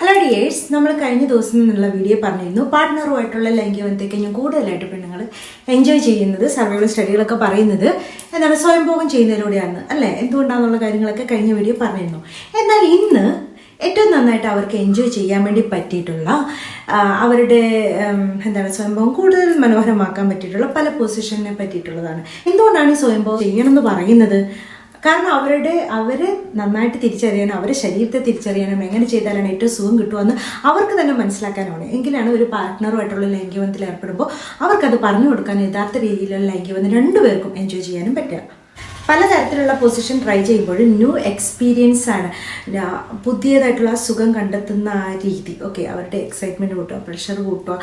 Hello dears, നമ്മൾ കഴിഞ്ഞ ദിവസം നിന്നുള്ള വീഡിയോ പറഞ്ഞിരുന്നു പാർട്ട്ണറുമായിട്ടുള്ള ലൈംഗികബന്ധത്തേക്ക് ഞാൻ കൂടുതലായിട്ട് പെണ്ണുങ്ങൾ എൻജോയ് ചെയ്യുന്നത് സർവൈവൽ സ്റ്റഡികളൊക്കെ പറയുന്നത് എന്താണ് സ്വയംഭോഗം ചെയ്യുന്നതിലൂടെയാണ് അല്ലേ, എന്തുകൊണ്ടാണെന്നുള്ള കാര്യങ്ങളൊക്കെ കഴിഞ്ഞ വീഡിയോ പറഞ്ഞിരുന്നു. എന്നാൽ ഇന്ന് ഏറ്റവും നന്നായിട്ട് അവർക്ക് എൻജോയ് ചെയ്യാൻ വേണ്ടി പറ്റിയിട്ടുള്ള അവരുടെ സ്വയംഭോഗം കൂടുതൽ മനോഹരമാക്കാൻ പറ്റിയിട്ടുള്ള പല പൊസിഷനെ പറ്റിയിട്ടുള്ളതാണ്. എന്തുകൊണ്ടാണ് ഈ സ്വയംഭോഗം ചെയ്യണമെന്ന് പറയുന്നത്? കാരണം അവരെ നന്നായിട്ട് തിരിച്ചറിയാനും അവരുടെ ശരീരത്തെ തിരിച്ചറിയാനും എങ്ങനെ ചെയ്താലാണ് ഏറ്റവും സുഖം കിട്ടുമെന്ന് അവർക്ക് തന്നെ മനസ്സിലാക്കാനാണ്. എങ്കിലാണ് ഒരു പാർട്ട്ണറുമായിട്ടുള്ള ലൈംഗികബന്ധത്തിൽ ഏർപ്പെടുമ്പോൾ അവർക്കത് പറഞ്ഞു കൊടുക്കാനും യഥാർത്ഥ രീതിയിലുള്ള ലൈംഗികബന്ധം രണ്ടുപേർക്കും എൻജോയ് ചെയ്യാനും പറ്റുക. പലതരത്തിലുള്ള പൊസിഷൻ ട്രൈ ചെയ്യുമ്പോഴും ന്യൂ എക്സ്പീരിയൻസ് ആണ്, പുതിയതായിട്ടുള്ള സുഖം കണ്ടെത്തുന്ന ആ രീതി. ഓക്കെ, അവരുടെ എക്സൈറ്റ്മെൻറ്റ് കൂട്ടുക, പ്രഷർ കൂട്ടുക,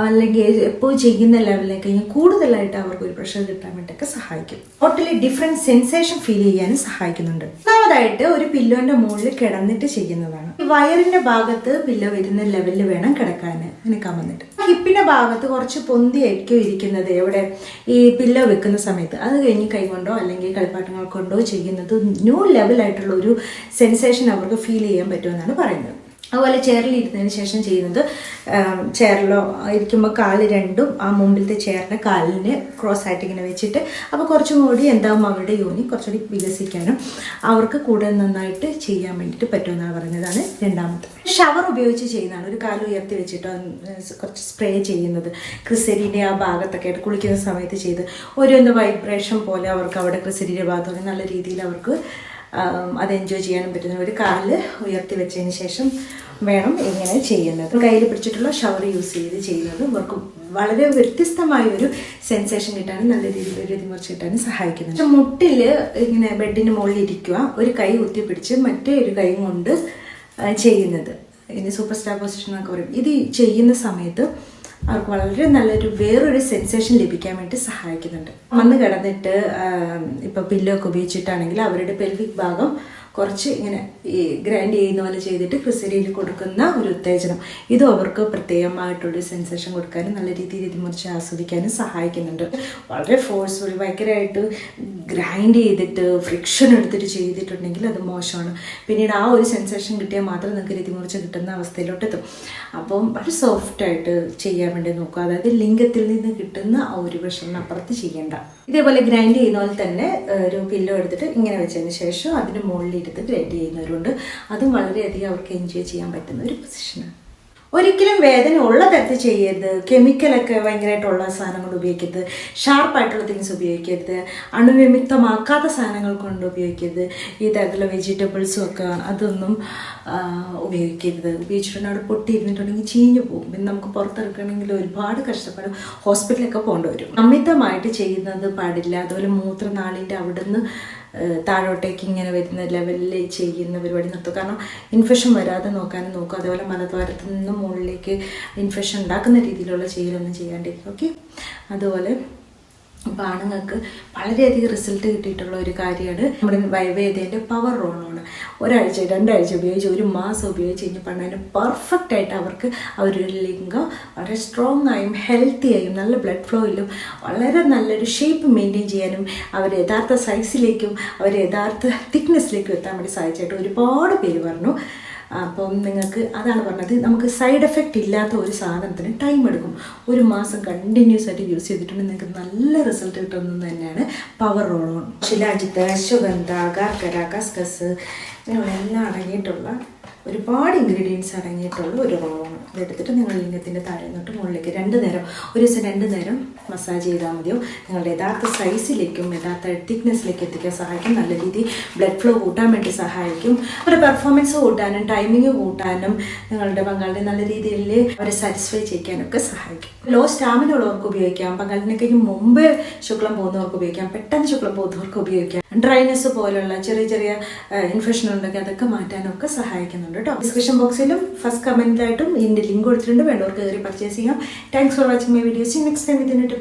അല്ലെങ്കിൽ എപ്പോൾ ചെയ്യുന്ന ലെവലിലേക്ക് കഴിഞ്ഞാൽ കൂടുതലായിട്ട് അവർക്ക് ഒരു പ്രഷർ കിട്ടാൻ വേണ്ടിയൊക്കെ സഹായിക്കും. ടോട്ടലി ഡിഫറെൻറ്റ് സെൻസേഷൻ ഫീൽ ചെയ്യാനും സഹായിക്കുന്നുണ്ട്. ഒന്നാമതായിട്ട് ഒരു പില്ലോന്റെ മുകളിൽ കിടന്നിട്ട് ചെയ്യുന്നതാണ്. വയറിന്റെ ഭാഗത്ത് പില്ലോ വരുന്ന ലെവലിൽ വേണം കിടക്കാൻ, നിൽക്കാൻ വന്നിട്ട്. ഹിപ്പിന്റെ ഭാഗത്ത് കുറച്ച് പൊന്തിയായിരിക്കും ഇരിക്കുന്നത് എവിടെ ഈ പില്ലോ വെക്കുന്ന സമയത്ത്. അത് കഴിഞ്ഞ് കൈകൊണ്ടോ അല്ലെങ്കിൽ കളിപ്പാട്ടങ്ങൾ കൊണ്ടോ ചെയ്യുന്നത് ന്യൂ ലെവലായിട്ടുള്ള ഒരു സെൻസേഷൻ അവർക്ക് ഫീൽ ചെയ്യാൻ പറ്റുമെന്നാണ് പറയുന്നത്. അതുപോലെ ചെയറിൽ ഇരുന്നതിന് ശേഷം ചെയ്യുന്നത്, ചെയറിലോ ഇരിക്കുമ്പോൾ കാല് രണ്ടും ആ മുമ്പിലത്തെ ചെയറിൻ്റെ കാലിന് ക്രോസ് ആയിട്ട് ഇങ്ങനെ വെച്ചിട്ട്, അപ്പോൾ കുറച്ചും കൂടി എന്താവും അവരുടെ യോനി കുറച്ചുകൂടി വികസിക്കാനും അവർക്ക് കൂടുതൽ നന്നായിട്ട് ചെയ്യാൻ വേണ്ടിയിട്ട് പറ്റുമെന്നാണ് പറയുന്നതാണ്. രണ്ടാമത്തെ ഷവർ ഉപയോഗിച്ച് ചെയ്യുന്നതാണ്. ഒരു കാല് ഉയർത്തി വെച്ചിട്ട് കുറച്ച് സ്പ്രേ ചെയ്യുന്നത് ക്രിസരിൻ്റെ ആ ഭാഗത്തൊക്കെ ആയിട്ട് കുളിക്കുന്ന സമയത്ത് ചെയ്ത് ഒരു വൈബ്രേഷൻ പോലെ അവർക്ക് അവിടെ ക്രിസരിയുടെ ഭാഗത്തോടെ നല്ല രീതിയിൽ അവർക്ക് അത് എൻജോയ് ചെയ്യാനും പറ്റുന്ന. ഒരു കാല് ഉയർത്തി വെച്ചതിന് ശേഷം വേണം ഇങ്ങനെ ചെയ്യുന്നത്. കയ്യിൽ പിടിച്ചിട്ടുള്ള ഷവർ യൂസ് ചെയ്ത് ചെയ്യുന്നത് അവർക്ക് വളരെ വ്യത്യസ്തമായൊരു സെൻസേഷൻ കിട്ടാനും നല്ല രീതിയിൽ ഒരു ഇതിമറിച്ച് കിട്ടാനും സഹായിക്കുന്നുണ്ട്. മുട്ടിൽ ഇങ്ങനെ ബെഡിന് മുകളിൽ ഇരിക്കുക, ഒരു കൈ കുത്തി പിടിച്ച് മറ്റേ ഒരു കൈ കൊണ്ട് ചെയ്യുന്നത്, ഇനി സൂപ്പർ സ്റ്റാർ പൊസിഷൻ എന്നൊക്കെ പറയും. ഇത് ചെയ്യുന്ന സമയത്ത് അവർക്ക് വളരെ നല്ലൊരു വേറൊരു സെൻസേഷൻ ലഭിക്കാൻ വേണ്ടി സഹായിക്കുന്നുണ്ട്. വന്ന് കിടന്നിട്ട് ഇപ്പം പില്ലോ ഒക്കെ ഉപയോഗിച്ചിട്ടാണെങ്കിൽ അവരുടെ പെൽവിക് ഭാഗം കുറച്ച് ഇങ്ങനെ ഈ ഗ്രൈൻഡ് ചെയ്യുന്ന പോലെ ചെയ്തിട്ട് ക്രിസരിയിൽ കൊടുക്കുന്ന ഒരു ഉത്തേജനം, ഇതും അവർക്ക് പ്രത്യേകമായിട്ടുള്ളൊരു സെൻസേഷൻ കൊടുക്കാനും നല്ല രീതിയിൽ ഇതിമുറിച്ച് ആസ്വദിക്കാനും സഹായിക്കുന്നുണ്ട്. വളരെ ഫോഴ്സ്ഫുൾ ഭയങ്കരമായിട്ട് ഗ്രൈൻഡ് ചെയ്തിട്ട് ഫ്രിക്ഷൻ എടുത്തിട്ട് ചെയ്തിട്ടുണ്ടെങ്കിൽ അത് മോശമാണ്. പിന്നീട് ആ ഒരു സെൻസേഷൻ കിട്ടിയാൽ മാത്രം നിങ്ങൾക്ക് ഇതിമുറിച്ച് കിട്ടുന്ന അവസ്ഥയിലോട്ട് എത്തും. അപ്പം വളരെ സോഫ്റ്റായിട്ട് ചെയ്യാൻ വേണ്ടി നോക്കുക. അതായത് ലിംഗത്തിൽ നിന്ന് കിട്ടുന്ന ആ ഒരു പ്രഷറിനപ്പുറത്ത് ചെയ്യേണ്ട. ഇതേപോലെ ഗ്രൈൻഡ് ചെയ്യുന്ന പോലെ തന്നെ ഒരു പില്ലോ എടുത്തിട്ട് ഇങ്ങനെ വെച്ചതിന് ശേഷം അതിന് മുകളിൽ ഗ്രൈൻഡ് ചെയ്യുന്നവരുണ്ട്. അതും വളരെയധികം അവർക്ക് എൻജോയ് ചെയ്യാൻ പറ്റുന്ന ഒരു പൊസിഷനാണ്. ഒരിക്കലും വേദന ഉള്ള തരത്തിൽ ചെയ്യരുത്. കെമിക്കലൊക്കെ ഭയങ്കരമായിട്ടുള്ള സാധനങ്ങൾ ഉപയോഗിക്കരുത്. ഷാർപ്പായിട്ടുള്ള തിങ്സ് ഉപയോഗിക്കരുത്. അണുവിമുക്തമാക്കാത്ത സാധനങ്ങൾ കൊണ്ട് ഉപയോഗിക്കരുത്. ഈ തരത്തിലുള്ള വെജിറ്റബിൾസും ഒക്കെ അതൊന്നും ഉപയോഗിക്കരുത്. ഉപയോഗിച്ചിട്ടുണ്ടെങ്കിൽ അവിടെ പൊട്ടിയിരുന്നിട്ടുണ്ടെങ്കിൽ ചീഞ്ഞു പോകും. പിന്നെ നമുക്ക് പുറത്തിറക്കണമെങ്കിൽ ഒരുപാട് കഷ്ടപ്പാട് ഹോസ്പിറ്റലൊക്കെ പോകേണ്ടി വരും. അമിതമായിട്ട് ചെയ്യുന്നത് പാടില്ല. അതുപോലെ മൂത്രനാളിൻ്റെ അവിടുന്ന് താഴോട്ടേക്ക് ഇങ്ങനെ വരുന്ന ലെവലിൽ ചെയ്യുന്ന പരിപാടി നിർത്തുക. കാരണം ഇൻഫെക്ഷൻ വരാതെ നോക്കാനും നോക്കുക. അതേപോലെ മലദ്വാരത്തിൽ നിന്ന് മുകളിലേക്ക് ഇൻഫെക്ഷൻ ഉണ്ടാക്കുന്ന രീതിയിലുള്ള ചെയ്യലൊന്നും ചെയ്യാണ്ടിരിക്കും. ഓക്കെ, അതുപോലെ ഇപ്പോൾ ആണുങ്ങൾക്ക് വളരെയധികം റിസൾട്ട് കിട്ടിയിട്ടുള്ള ഒരു കാര്യമാണ് നമ്മുടെ വൈവേദ്യൻ്റെ പവർ റോളാണ്. ഒരാഴ്ച 2 ആഴ്ച ഉപയോഗിച്ച് 1 മാസം ഉപയോഗിച്ച് കഴിഞ്ഞപ്പോൾ അതിന് പെർഫെക്റ്റ് ആയിട്ട് അവർക്ക് അവരൊരു ലിംഗം വളരെ സ്ട്രോങ് ആയും ഹെൽത്തി ആയും നല്ല ബ്ലഡ് ഫ്ലോയിലും വളരെ നല്ലൊരു ഷേപ്പ് മെയിൻറ്റെയിൻ ചെയ്യാനും അവർ യഥാർത്ഥ സൈസിലേക്കും അവർ യഥാർത്ഥ തിക്നെസ്സിലേക്കും എത്താൻ വേണ്ടി സഹായിച്ചായിട്ട് ഒരുപാട് പേര് പറഞ്ഞു. അപ്പം നിങ്ങൾക്ക് അതാണ് പറഞ്ഞത്, നമുക്ക് സൈഡ് എഫക്റ്റ് ഇല്ലാത്ത ഒരു സാധനത്തിന് ടൈം എടുക്കും. 1 മാസം കണ്ടിന്യൂസ് ആയിട്ട് യൂസ് ചെയ്തിട്ടുണ്ടെങ്കിൽ നിങ്ങൾക്ക് നല്ല റിസൾട്ട് കിട്ടുന്നത് തന്നെയാണ് power roll on. Shilajit, ashwagandha, ഗാർഗര, കസ്കസ് ഇങ്ങനെയുള്ള അടങ്ങിയിട്ടുള്ള ഒരുപാട് ഇൻഗ്രീഡിയൻസ് അടങ്ങിയിട്ടുള്ള ഒരു റോളാണ്. ഇതെടുത്തിട്ട് നിങ്ങൾ ലിംഗത്തിൻ്റെ താഴെ തൊട്ട് മുകളിലേക്ക് 2 നേരം, ഒരു ദിവസം 2 നേരം മസാജ് ചെയ്താൽ മതിയോ. നിങ്ങളുടെ യഥാർത്ഥ സൈസിലേക്കും യഥാർത്ഥ തിക്നെസ്സിലേക്ക് എത്തിക്കാൻ സഹായിക്കും. നല്ല രീതിയിൽ ബ്ലഡ് ഫ്ലോ കൂട്ടാൻ വേണ്ടി സഹായിക്കും. അവരുടെ പെർഫോമൻസ് കൂട്ടാനും ടൈമിങ് കൂട്ടാനും നിങ്ങളുടെ പങ്കാളിനെ നല്ല രീതിയിൽ അവരെ സാറ്റിസ്ഫൈ ചെയ്യാനൊക്കെ സഹായിക്കും. ലോ സ്റ്റാമിന ഉള്ളവർക്ക് ഉപയോഗിക്കാം. പങ്കാളിനെ കഴിഞ്ഞ് മുമ്പ് ശുക്ലം പോകുന്നവർക്ക് ഉപയോഗിക്കാം. പെട്ടെന്ന് ശുക്ലം പോകുന്നവർക്ക് ഉപയോഗിക്കാം. ഡ്രൈനെസ് പോലുള്ള ചെറിയ ചെറിയ ഇൻഫെക്ഷൻ ഉണ്ടെങ്കിൽ അതൊക്കെ മാറ്റാനൊക്കെ സഹായിക്കുന്നുണ്ട് കേട്ടോ. ഡിസ്ക്രിപ്ഷൻ ബോക്സിലും ഫസ്റ്റ് കമൻറ്റിലായിട്ടും ഇതിൻ്റെ ലിങ്ക് കൊടുത്തിട്ടുണ്ട്. വേണ്ടവർക്ക് കയറി പർച്ചേസ് ചെയ്യാം. Thanks for watching my videos. Next time ഇതിനായിട്ട്